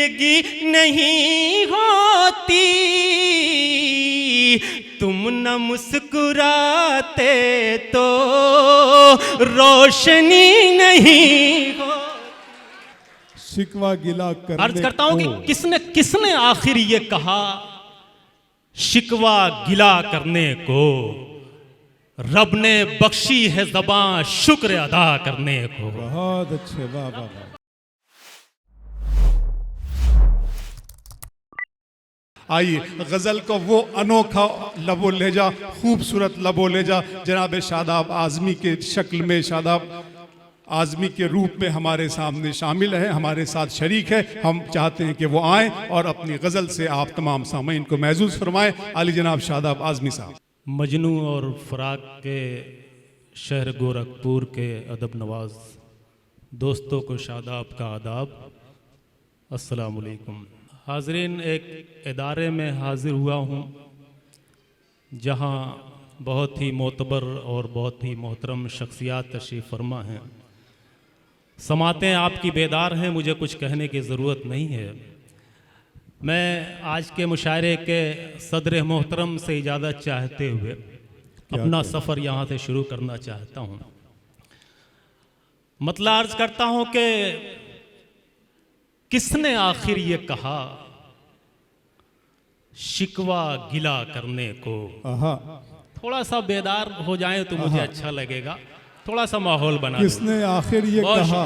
खिड़की नहीं होती, तुम न मुस्कुराते तो रोशनी नहीं हो। शिकवा गिला करने अर्ज करता हूं कि किसने किसने आखिर ये कहा, शिकवा गिला करने को रब ने बख्शी है ज़बां शुक्र अदा करने को। बहुत अच्छे, वाह वाह वाह। आइए गजल को वो अनोखा लबो लेजा, खूबसूरत लबो लेजा जनाब शादाब आज़मी के शक्ल में, शादाब आज़मी के रूप में हमारे सामने शामिल है, हमारे साथ शरीक है। हम चाहते हैं कि वो आए और अपनी गज़ल से आप तमाम सामीन को महसूस फरमाएं। आली जनाब शादाब आज़मी साहब। मजनू और फराक के शहर गोरखपुर के अदब नवाज दोस्तों को शादाब का आदाब, अस्सलाम वालेकुम। हाज़रीन, एक इदारे में हाज़िर हुआ हूँ जहाँ बहुत ही मोतबर और बहुत ही मोहतरम शख्सियात तशरीफ़ फरमा हैं। समातें आपकी बेदार हैं, मुझे कुछ कहने की ज़रूरत नहीं है। मैं आज के मुशायरे के सदर मोहतरम से इजाज़त चाहते हुए अपना सफ़र यहाँ से शुरू करना चाहता हूँ। मतलब अर्ज़ करता हूँ कि किसने आखिर ये कहा, शिकवा गिला करने को। थोड़ा सा बेदार हो जाए तो मुझे अच्छा लगेगा, थोड़ा सा माहौल बना। किसने आखिर ये कहा,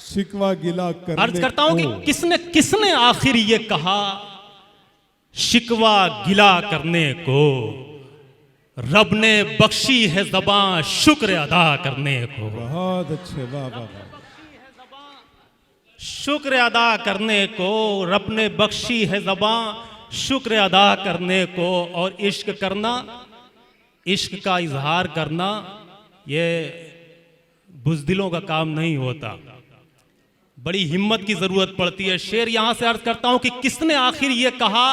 शिकवा गिला करने। अर्ज करता हूं कि किसने किसने आखिर ये कहा, शिकवा गिला करने को रब ने बख्शी है ज़बां शुक्र अदा करने को। बहुत अच्छे, वाह वाह वाह। शुक्र अदा करने को रब ने बख्शी है ज़बां शुक्र अदा करने को। और इश्क करना, इश्क का इजहार करना, ये बुज़दिलों का काम नहीं होता, बड़ी हिम्मत की ज़रूरत पड़ती है। शेर यहाँ से अर्ज करता हूँ कि किसने आखिर ये कहा,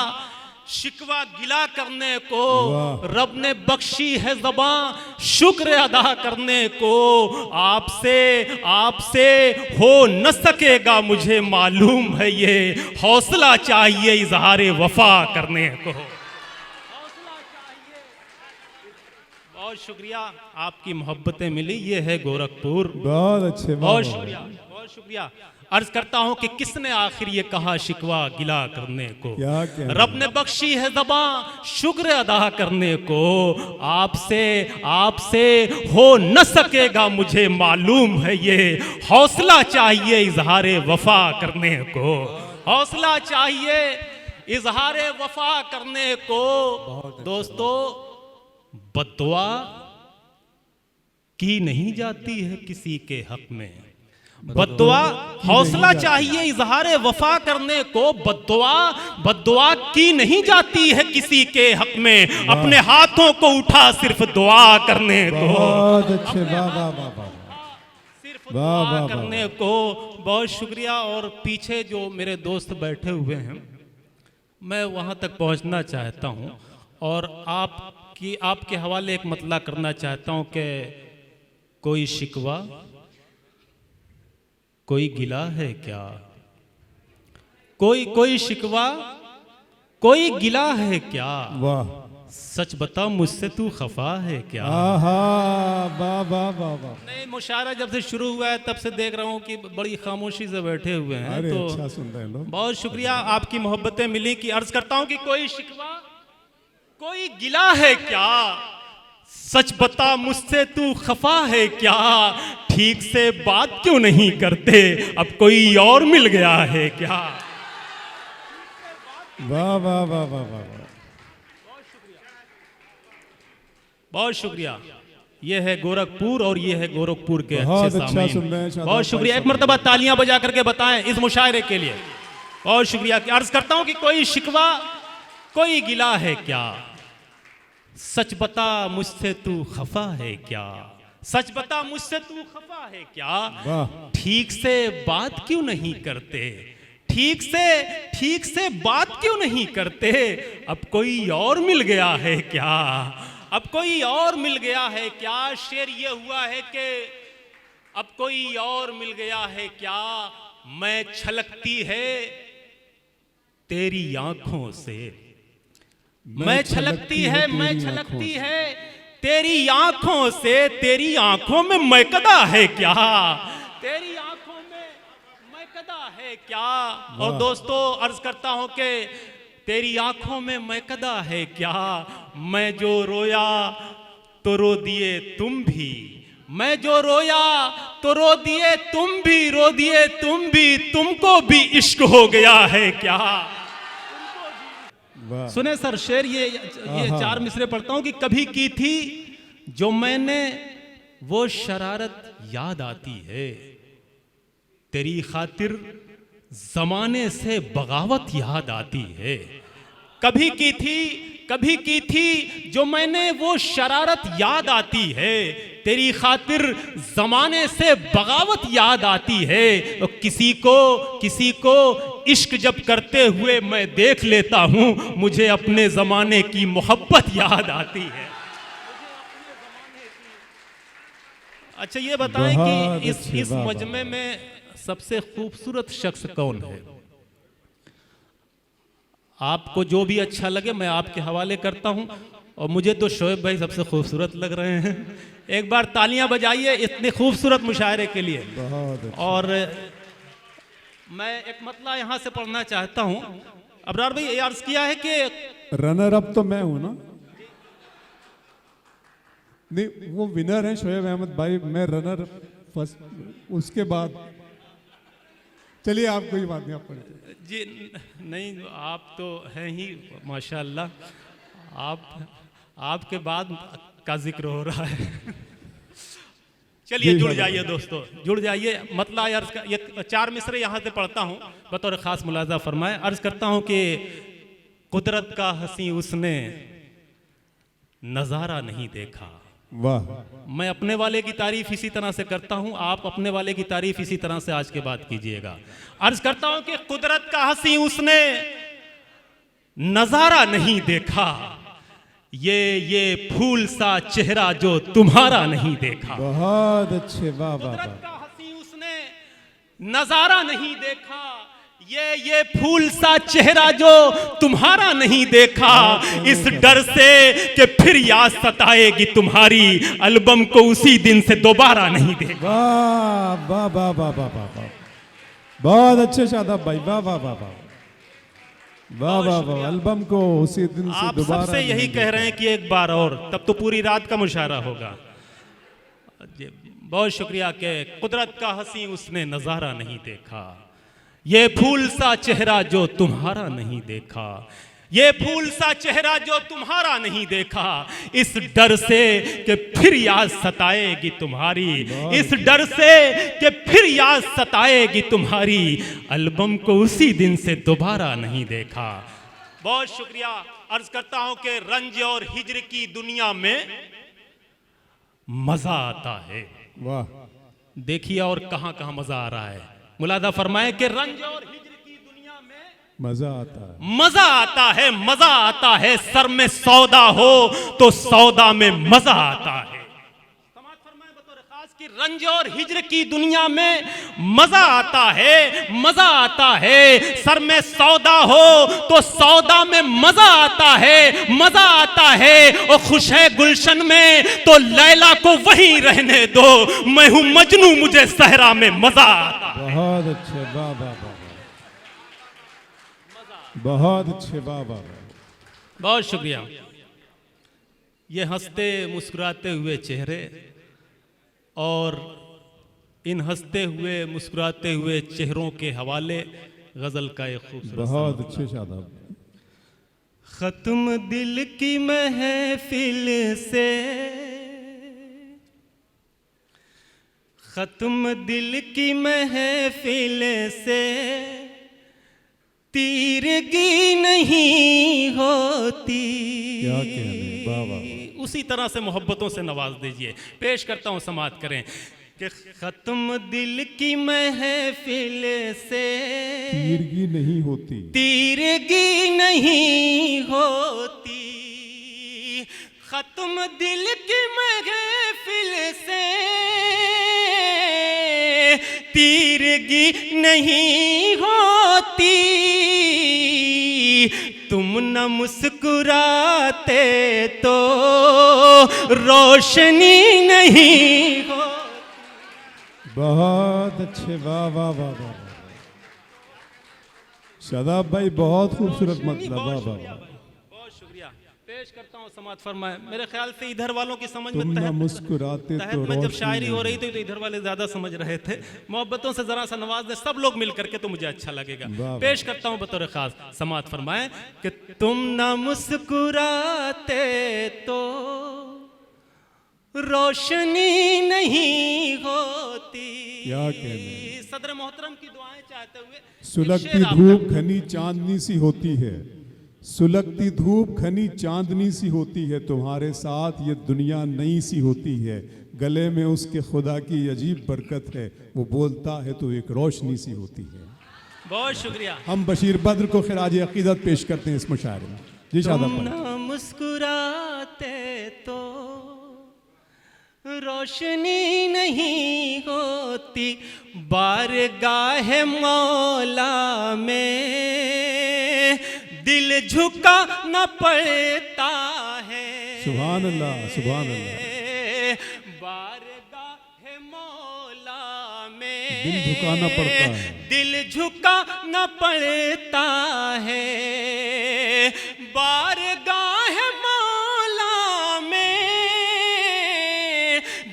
शिकवा गिला करने को रब ने बख्शी है ज़बां शुक्र अदा करने को। आपसे आपसे हो न सकेगा मुझे मालूम है ये, हौसला चाहिए इजहार वफा करने को। बहुत शुक्रिया, आपकी मोहब्बतें मिली, ये है गोरखपुर। बहुत अच्छे, बहुत शुक्रिया, बहुत शुक्रिया। अर्ज करता हूं कि किसने आखिर ये कहा, शिकवा गिला करने को रब ने बख्शी है ज़बां शुक्र अदा करने को। आपसे आपसे हो न सकेगा मुझे मालूम है ये, हौसला चाहिए इजहार वफा करने को। हौसला चाहिए इजहार वफा करने को। दोस्तों, बद्दुआ की नहीं जाती है किसी के हक में, बद्दुआ हौसला चाहिए इजहार वफा करने को। बद्दुआ की नहीं जाती है किसी के हक में, अपने हाथों को उठा सिर्फ दुआ करने को। बहुत अच्छे, वाह वाह वाह, सिर्फ दुआ करने को। बहुत शुक्रिया। और पीछे जो मेरे दोस्त बैठे हुए हैं, मैं वहां तक पहुंचना चाहता हूं और आपके हवाले एक मतला करना चाहता हूं कि कोई शिकवा, कोई गिला है क्या, कोई शिकवा, कोई गिला है क्या, वाह, सच बता मुझसे तू खफा है क्या। वाह वाह वाह वाह। नहीं, मुशायरा जब से शुरू हुआ है तब से देख रहा हूँ कि बड़ी खामोशी से बैठे हुए हैं। अरे तो अच्छा सुन रहे हैं लोग। बहुत शुक्रिया, आपकी मोहब्बतें मिली कि अर्ज करता हूँ कि कोई शिकवा, कोई गिला है क्या, सच बता मुझसे तू खफा है क्या, ठीक से बात क्यों नहीं करते, अब कोई और मिल गया है क्या। वाह वाह वाह वाह वाह, बहुत शुक्रिया। ये है गोरखपुर और ये है गोरखपुर के बहुत अच्छे अच्छा सुन रहे हैं। सामीन। बहुत शुक्रिया, एक मरतबा तालियां बजा करके बताएं इस मुशायरे के लिए। बहुत शुक्रिया। अर्ज करता हूं कि कोई शिकवा, कोई गिला है क्या, सच बता मुझसे तू खफा है क्या, सच बता मुझसे तू खफा है क्या, ठीक से बात क्यों नहीं करते, ठीक से बात क्यों नहीं करते, अब कोई और मिल गया है क्या, अब कोई और मिल गया है क्या। शेर ये हुआ है कि अब कोई और मिल गया है क्या, मैं छलकती है तेरी आंखों से, मैं छलकती है, मैं छलकती है तेरी आंखों से, तेरी आंखों में मैकदा है क्या, तेरी आंखों में मैकदा है क्या। और दोस्तों अर्ज करता हूं कि तेरी आंखों में मैकदा है क्या, मैं जो रोया तो रो दिए तुम भी, मैं जो रोया तो रो दिए तुम भी, रो दिए तुम भी, तुमको भी इश्क हो गया है क्या। सुने सर शेर, ये चार मिसरे पढ़ता हूं कि कभी की थी जो मैंने वो शरारत याद आती है, तेरी खातिर जमाने से बगावत याद आती है। कभी की थी जो मैंने वो शरारत याद आती है, तेरी खातिर जमाने से बगावत याद आती है। तो किसी को इश्क जब करते हुए मैं देख लेता हूं, मुझे अपने जमाने की मोहब्बत याद आती है। अच्छा ये बताएं कि इस मजमे में सबसे खूबसूरत शख्स कौन है? आपको जो भी अच्छा लगे मैं आपके हवाले करता हूं, और मुझे तो शोएब भाई सबसे खूबसूरत लग रहे हैं। एक बार तालियां बजाइए इतने खूबसूरत मुशायरे के लिए। अच्छा। और मैं एक मतला यहां से पढ़ना चाहता हूं। अबरार भाई ये अर्ज किया है कि रनर अप तो मैं हूं ना, नहीं वो विनर है शोएब अहमद भाई, मैं रनर फर्स्ट, उसके बाद चलिए आप कोई बात नहीं, आप पढ़िए जी। नहीं आप तो हैं ही माशाअल्लाह, आपके बाद का जिक्र हो रहा है। चलिए जुड़ जाइए दोस्तों, जुड़ जाइए। मतलब ये चार मिसरे यहाँ से पढ़ता हूँ, बतौर खास मुलाजा फरमाए। अर्ज करता हूँ कि कुदरत का हंसी उसने नजारा नहीं देखा। वाह। मैं अपने वाले की तारीफ इसी तरह से करता हूं, आप अपने वाले की तारीफ इसी तरह से आज के बाद कीजिएगा। अर्ज करता हूं कि कुदरत का हंसी उसने नजारा नहीं देखा, ये फूल सा चेहरा जो तुम्हारा नहीं देखा। बहुत अच्छे, वाह वाह। कुदरत का हंसी उसने नजारा नहीं देखा, ये फूल सा चेहरा जो तुम्हारा नहीं देखा, इस डर से कि फिर याद सताएगी तुम्हारी, एल्बम को उसी दिन से दोबारा नहीं देखा। वाह वाह वाह वाह वाह वाह, बहुत अच्छे शादाब भाई, वाह वाह वाह वाह वाह वाह वाह। एल्बम को उसी दिन से आप दोबारा सबसे यही कह रहे हैं कि एक बार और, तब तो पूरी रात का मुशायरा होगा। बहुत शुक्रिया कि कुदरत का हंसी उसने नजारा नहीं देखा, ये फूल सा चेहरा जो तुम्हारा नहीं देखा, ये फूल सा चेहरा जो तुम्हारा नहीं देखा, इस डर से कि फिर याद सताएगी तुम्हारी, इस डर से कि फिर याद सताएगी तुम्हारी, एल्बम को उसी दिन से दोबारा नहीं देखा। बहुत शुक्रिया। अर्ज करता हूं कि रंज और हिज्र की दुनिया में मजा आता है। वाह। देखिए और कहां कहां मजा आ रहा है। मुलादा फरमाए कि रंज और हिज्र की दुनिया में मजा आता है, मजा आता है, मजा आता है। सर में सौदा हो तो सौदा में मजा आता है। समाअत फरमाए बतौर खास कि रंज और हिज्र की दुनिया में मजा आता है, मजा आता है। सर में सौदा हो तो सौदा में मजा आता है, मजा आता है। और खुश है गुलशन में तो लैला को वहीं रहने दो, मैं हूं मजनू मुझे सहरा में मजा आता है। बहुत अच्छे, वाह वाह वाह, बहुत अच्छे, वाह वाह। बहुत शुक्रिया। ये हंसते मुस्कुराते हुए चेहरे और इन हंसते हुए मुस्कुराते हुए चेहरों के हवाले गजल का एक खूबसूरत बहुत अच्छे शादाब। खत्म दिल की महफिल से, खत्म दिल की महफिल से तीरगी नहीं होती। क्या कहने, वाह वाह। उसी तरह से मोहब्बतों से नवाज दीजिए। पेश करता हूं, समाअत करें कि खत्म दिल की महफिल से तीरगी नहीं होती, तीरगी नहीं होती, खत्म दिल की महफिल से तीरगी नहीं होती, तुम न मुस्कुराते तो रोशनी नहीं हो। बहुत अच्छे, वाह वाह वाह वाह। शादाब भाई बहुत खूबसूरत मतलब, वाह वाह वाह। बहुत शुक्रिया। पेश करता हूँ समात फरमाए। मेरे ख्याल से इधर वालों की समझ में तुम ना मुस्कुराते तहत तो में जब रोशनी शायरी हो रही नहीं। थी तो इधर वाले ज्यादा समझ रहे थे। मोहब्बतों से जरा सा नवाज दे सब लोग मिल करके तो मुझे अच्छा लगेगा। वाह, पेश करता हूँ बतौर खास समात फरमाए कि तुम ना मुस्कुराते तो रोशनी नहीं होती। क्या कहने। सदर मोहतरम की दुआएं चाहते हुए सुलगती शेर आप धूप घनी चांदनी सी होती है, सुलगती धूप घनी चांदनी सी होती है, तुम्हारे साथ ये दुनिया नई सी होती है। गले में उसके खुदा की अजीब बरकत है, वो बोलता है तो एक रोशनी सी होती है। बहुत शुक्रिया। हम बशीर बद्र को खिराज अकीदत पेश करते हैं इस मुशायरे में। जी शादाब तुम भाई। ना मुस्कुराते तो रोशनी नहीं होती, बारगाह मौला में दिल झुका न पड़ता है। सुभान अल्लाह, सुभान अल्लाह। बारगाह मौला में दिल झुकाना पड़ता है, दिल झुका न पड़ता है। बारगाह मौला में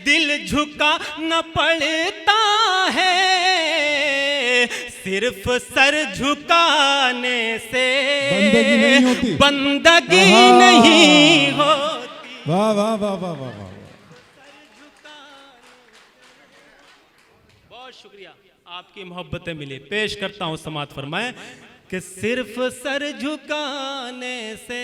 दिल झुका न पड़ता है, सिर्फ सर झुकाने से बंदगी नहीं होती, बंदगी आहा। नहीं होती। वाह वाह वाह वाह वाह वाह। बहुत शुक्रिया, आपकी मोहब्बतें मिली। पेश करता हूँ समात फरमाए कि सिर्फ सर झुकाने से।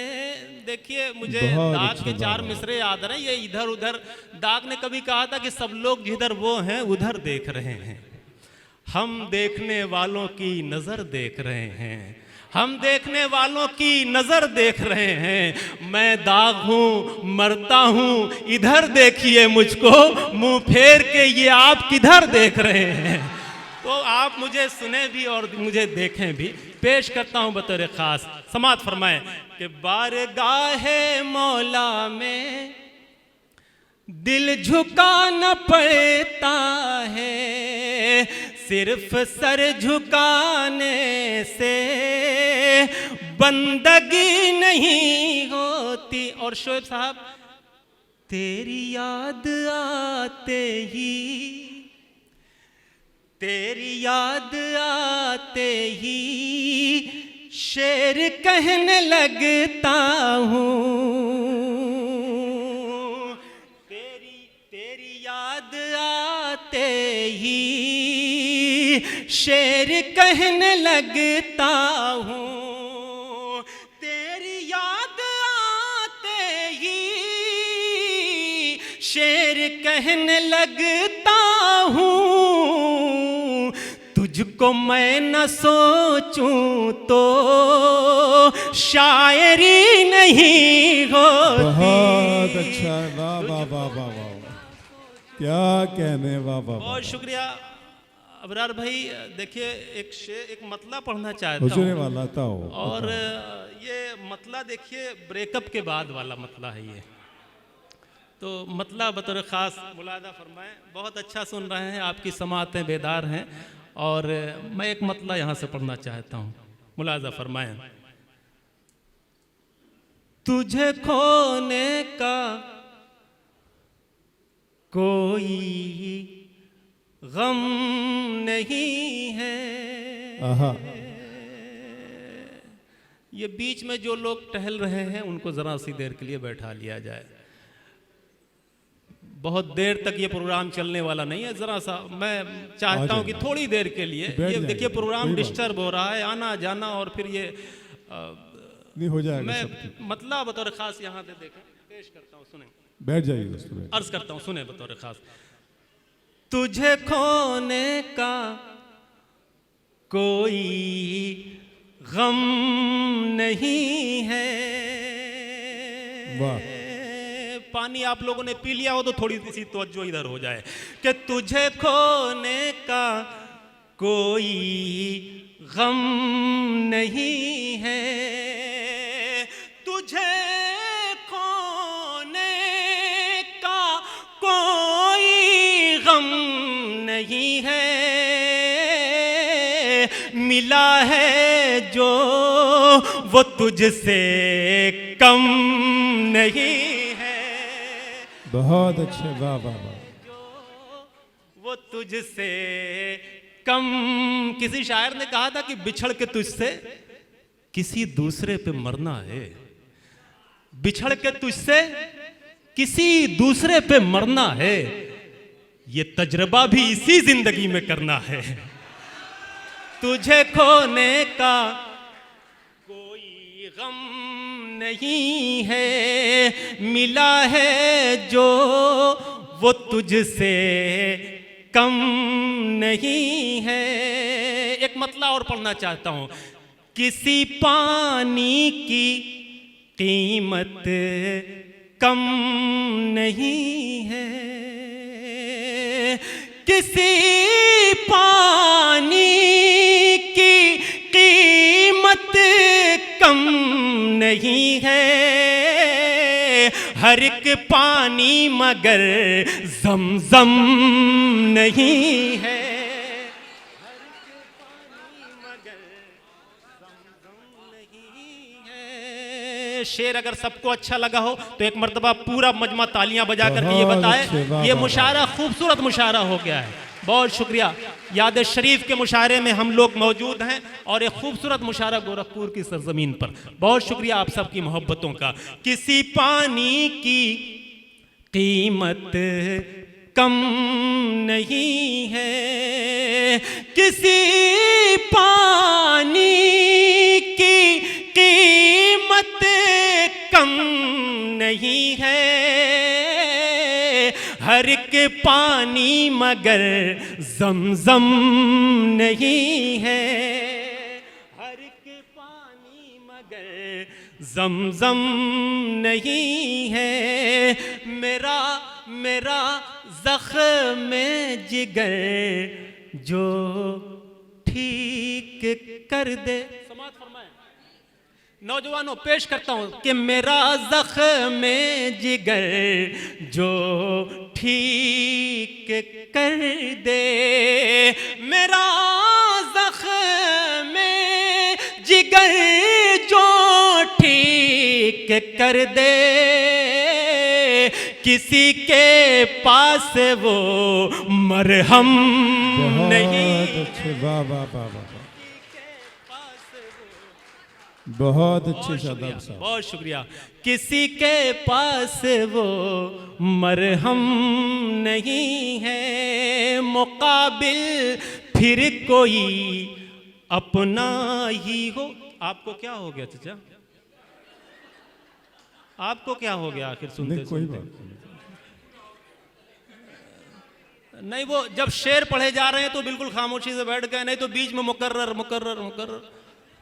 देखिए मुझे बहुत दाग अच्छे के चार बात। मिसरे याद रहे। ये इधर उधर, दाग ने कभी कहा था कि सब लोग जिधर वो हैं उधर देख रहे हैं, हम देखने वालों की नजर देख रहे हैं, हम देखने वालों की नजर देख रहे हैं। मैं दाग हूँ, मरता हूँ, इधर देखिए मुझको, मुंह फेर के ये आप किधर देख रहे हैं। तो आप मुझे सुने भी और मुझे देखें भी। पेश करता हूँ बतौर खास, समात फरमाए कि बारगाहे मौला में दिल झुका न पड़ता है, सिर्फ सर झुकाने से बंदगी नहीं होती। और शोएब साहब, तेरी याद आते ही, तेरी याद आते ही शेर कहने लगता हूँ। तेरी याद आते ही शेर कहने लगता हूँ। तेरी याद आते ही शेर कहने लगता हूँ। तुझको मैं न सोचूं तो शायरी नहीं होती। बहुत अच्छा, वाह वाह वाह वाह वाह, क्या कहने, वाह वाह। बहुत शुक्रिया अबरार भाई। देखिए एक मतला पढ़ना चाहता हुजूर हूँ, वाला था और ये मतला देखिए ब्रेकअप के बाद वाला मतला है ये। तो मतला बतौर ख़ास मुलादा फरमाएं। बहुत अच्छा सुन रहे हैं, आपकी समातें बेदार हैं, और मैं एक मतला यहाँ से पढ़ना चाहता हूँ, मुलादा फरमाएं। तुझे खोने का कोई गम नहीं है। आहा। ये बीच में जो लोग टहल रहे हैं उनको जरा सी देर के लिए बैठा लिया जाए। बहुत देर तक ये प्रोग्राम चलने वाला नहीं है, जरा सा मैं चाहता हूँ कि थोड़ी देर के लिए ये देखिए प्रोग्राम डिस्टर्ब हो रहा है, आना जाना, और फिर ये नहीं हो जाएगा मैं सब। मतलब बतौर खास यहाँ पे देखें, पेश करता हूँ, सुने, बैठ जाइए दोस्तों, बैठ। अर्ज करता हूँ, सुने बतौर खास। तुझे खोने का कोई गम नहीं है। वाह। पानी आप लोगों ने पी लिया हो तो थोड़ी सी तवज्जो इधर हो जाए कि तुझे खोने का कोई गम नहीं है, तुझे खोने का कोई गम नहीं है, मिला है जो वो तुझसे कम नहीं है। बहुत अच्छे, वाह वाह वाह। वो तुझसे कम। किसी शायर ने कहा था कि बिछड़ के तुझसे किसी दूसरे पे मरना है, बिछड़ के तुझसे किसी दूसरे पे मरना है, ये तजर्बा भी इसी जिंदगी में करना है। तुझे खोने का कोई गम नहीं है, मिला है जो वो तुझसे कम नहीं है। एक मतला और पढ़ना चाहता हूं। किसी पानी की कीमत कम नहीं है, किसी पानी की कीमत कम नहीं है, हर एक पानी मगर ज़मज़म नहीं है, हर एक पानी मगर ज़मज़म नहीं है। शेर अगर सबको अच्छा लगा हो तो एक मर्तबा पूरा मजमा तालियां बजा करके ये बताए। ये मुशायरा खूबसूरत मुशायरा हो गया है। बहुत शुक्रिया। याद शरीफ के मुशायरे में हम लोग मौजूद हैं और एक खूबसूरत मुशायरा गोरखपुर की सरजमीन पर। बहुत शुक्रिया आप सबकी मोहब्बतों का। किसी पानी की कीमत कम नहीं है, किसी पानी की कीमत कम नहीं है, हर एक पानी मगर ज़मज़म नहीं है, हर एक पानी मगर ज़मज़म नहीं है। मेरा मेरा ज़ख्म जिगर जो ठीक कर दे। समात फरमाएं। नौजवानों पेश करता हूं कि मेरा ज़ख्म जिगर जो ठीक कर दे, मेरा ज़ख्म जिगर जो ठीक कर दे, किसी के पास वो मरहम नहीं। वाह वाह वाह वाह, बहुत अच्छे शादाब साहब, बहुत शुक्रिया। किसी के पास वो मरहम नहीं है, मुकाबिल फिर कोई अपना ही हो। आपको क्या हो गया चाचा? आपको क्या हो गया आखिर सुनते नहीं, कोई सुनते? बात नहीं, वो जब शेर पढ़े जा रहे हैं तो बिल्कुल खामोशी से बैठ गए, नहीं तो बीच में मुकर्रर मुकर्रर मुकर्रर,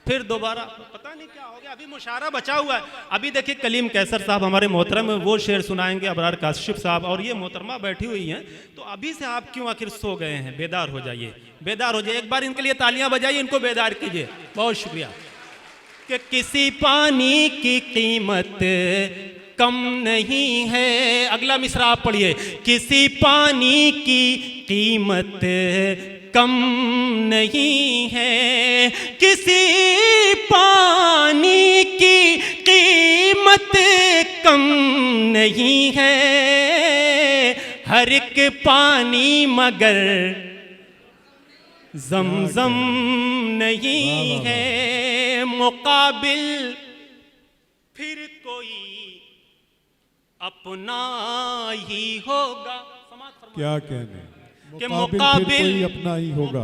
फिर दोबारा पता नहीं क्या हो गया। अभी मुशायरा बचा हुआ है। अभी देखिए कलीम कैसर साहब हमारे मोहतरम वो शेर सुनाएंगे, अबरार काशिफ साहब और ये मोहतरमा बैठी हुई हैं। तो अभी से आप क्यों आखिर सो गए हैं? बेदार हो जाइए, बेदार हो जाइए। एक बार इनके लिए तालियां बजाइए, इनको बेदार कीजिए। बहुत शुक्रिया। कि किसी पानी की कीमत कम नहीं है। अगला मिसरा आप पढ़िए। किसी पानी की कीमत कम नहीं है, किसी पानी की कीमत कम नहीं है, हर एक पानी मगर ज़मज़म नहीं है, मुकाबिल फिर कोई अपना ही होगा। क्या कहने, कि मुकाबिल कोई अपना ही होगा,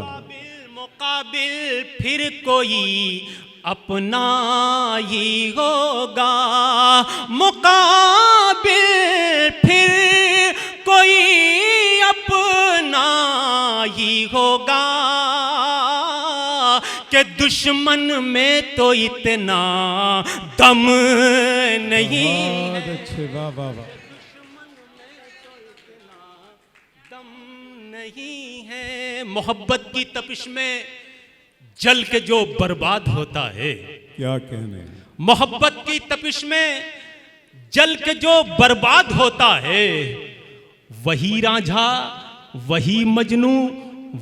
मुकाबिल फिर कोई अपना ही होगा, मुकाबिल फिर कोई अपना ही होगा, कि दुश्मन में तो इतना दम नहीं। बहुत अच्छे, वाह वाह वाह। नहीं है, मोहब्बत की तपिश में जल के जो बर्बाद होता है। क्या कहने, मोहब्बत की तपिश में जल के जो बर्बाद होता है, वही रांझा, वही मजनू,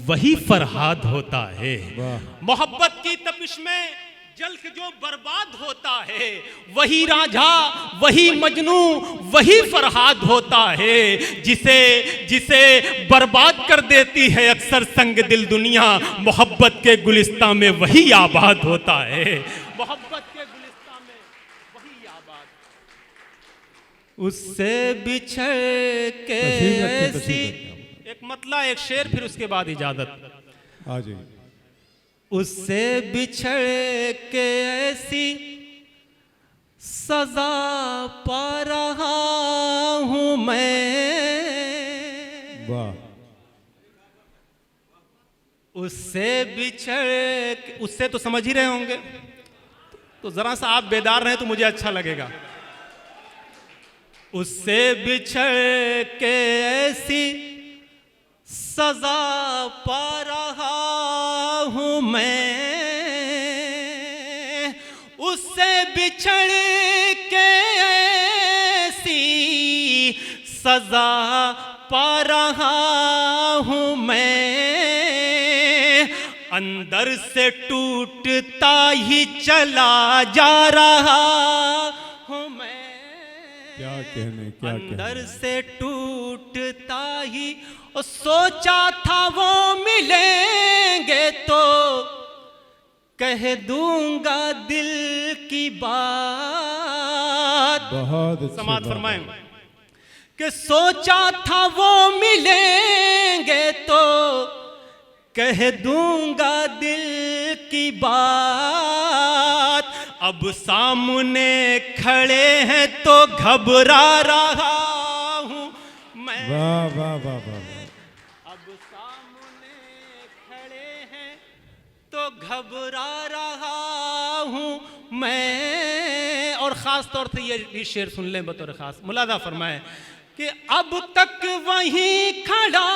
वही फरहाद होता है। मोहब्बत की तपिश में जल के जो बर्बाद होता है, वही रांझा, वही मजनू, वही फरहाद होता है। जिसे जिसे बर्बाद कर देती है अक्सर संग दिल दुनिया, मोहब्बत के गुलिस्तां में वही आबाद होता है। मोहब्बत के गुलिस्तां में वही आबाद, उससे बिछड़ के ऐसी, एक मतला एक शेर, फिर उसके बाद इजाजत। आ जाइए। उससे बिछड़ के ऐसी सजा पा रहा हूं मैं, वाह। उससे बिछड़, उससे तो समझ ही रहे होंगे, तो जरा सा आप बेदार रहे तो मुझे अच्छा लगेगा। उससे बिछड़ के ऐसी सजा पा रहा हूं मैं, उससे बिछड़ के ऐसी सजा पा रहा हूं मैं, अंदर से टूटता ही चला जा रहा हूं मैं। क्या कहने, क्या अंदर से टूटता ही, और सोचा था वो मिलेंगे तो कह दूंगा दिल की बात। बहुत अच्छी समात बात फरमाएं है। कि सोचा था वो मिलेंगे तो कह दूंगा दिल की बात, अब सामने खड़े हैं तो घबरा रहा हूं मैं। वाह वाह वाह वाह। अब सामने खड़े हैं तो घबरा रहा हूं मैं। और ख़ास तौर से ये भी शेर सुन लें बतौर ख़ास, मुलादा फरमाएं कि अब तक वहीं खड़ा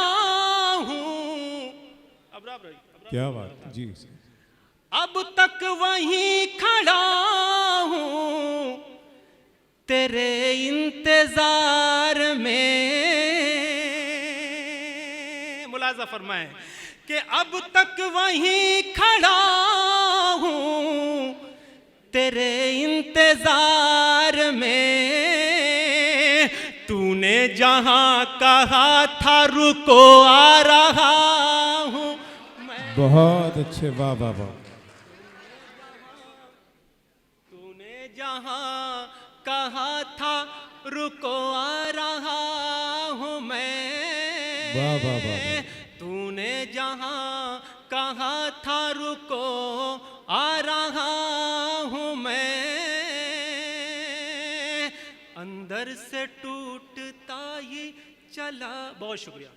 हूं। क्या बात जी। अब तक वहीं खड़ा हूं तेरे इंतजार में। मुलाजा फरमाएं कि अब तक वहीं खड़ा हूं तेरे इंतजार में। तूने जहां कहा था रुको आ रहा हूं। बहुत अच्छे, वाह वाह वाह। तूने जहां कहा था रुको आ रहा हूं मैं। वाह वाह वाह। तूने जहां कहा था रुको आ रहा हूं मैं। अंदर से टूटता ही चला। बहुत शुक्रिया।